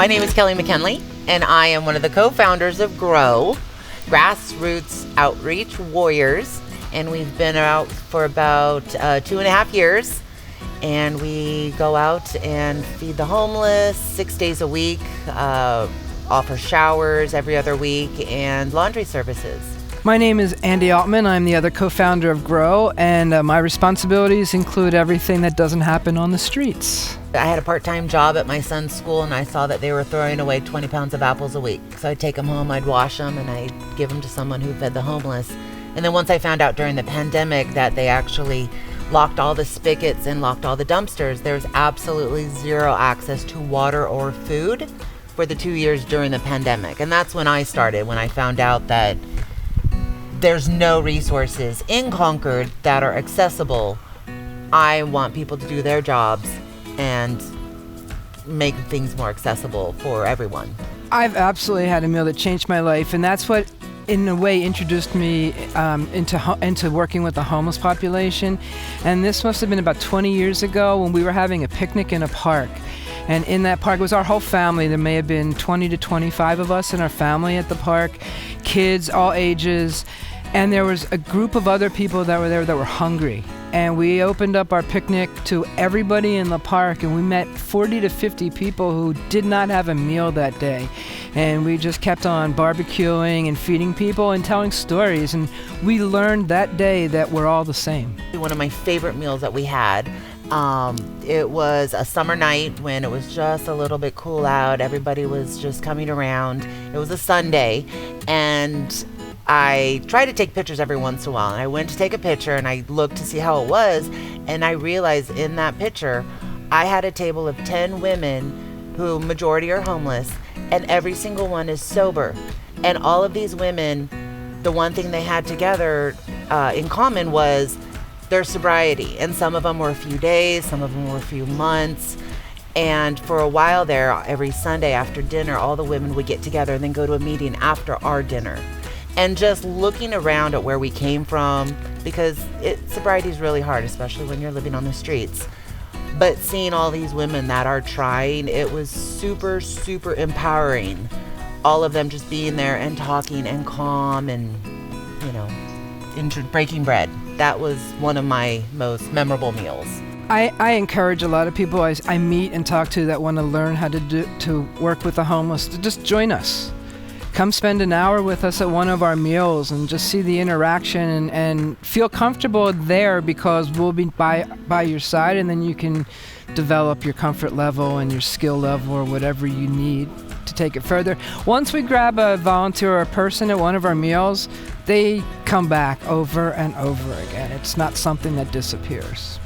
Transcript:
My name is Kelly McKinley, and I am one of the co-founders of GROW, Grassroots Outreach Warriors, and we've been out for about 2.5 years, and we go out and feed the homeless 6 days a week, offer showers every other week, and laundry services. My name is Andy Altman. I'm the other co-founder of GROW, and my responsibilities include everything that doesn't happen on the streets. I had a part-time job at my son's school, and I saw that they were throwing away 20 pounds of apples a week. So I'd take them home, I'd wash them, and I'd give them to someone who fed the homeless. And then once I found out during the pandemic that they actually locked all the spigots and locked all the dumpsters, there's absolutely zero access to water or food for the 2 years during the pandemic. And that's when I started, when I found out that there's no resources in Concord that are accessible. I want people to do their jobs and make things more accessible for everyone. I've absolutely had a meal that changed my life, and that's what in a way introduced me into working with the homeless population. And this must have been about 20 years ago when we were having a picnic in a park. And in that park was our whole family. There may have been 20 to 25 of us in our family at the park, kids, all ages. And there was a group of other people that were there that were hungry. And we opened up our picnic to everybody in the park, and we met 40 to 50 people who did not have a meal that day. And we just kept on barbecuing and feeding people and telling stories. And we learned that day that we're all the same. One of my favorite meals that we had, it was a summer night when it was just a little bit cool out. Everybody was just coming around. It was a Sunday, and I try to take pictures every once in a while, and I went to take a picture and I looked to see how it was, and I realized in that picture I had a table of 10 women who majority are homeless, and every single one is sober. And all of these women, the one thing they had together in common was their sobriety, and some of them were a few days, some of them were a few months. And for a while there, every Sunday after dinner, all the women would get together and then go to a meeting after our dinner. And just looking around at where we came from, because sobriety is really hard, especially when you're living on the streets. But seeing all these women that are trying, it was super, super empowering. All of them just being there and talking and calm and, breaking bread. That was one of my most memorable meals. I encourage a lot of people I meet and talk to that want to learn how to work with the homeless to just join us. Come spend an hour with us at one of our meals and just see the interaction and feel comfortable there, because we'll be by your side, and then you can develop your comfort level and your skill level or whatever you need to take it further. Once we grab a volunteer or a person at one of our meals, they come back over and over again. It's not something that disappears.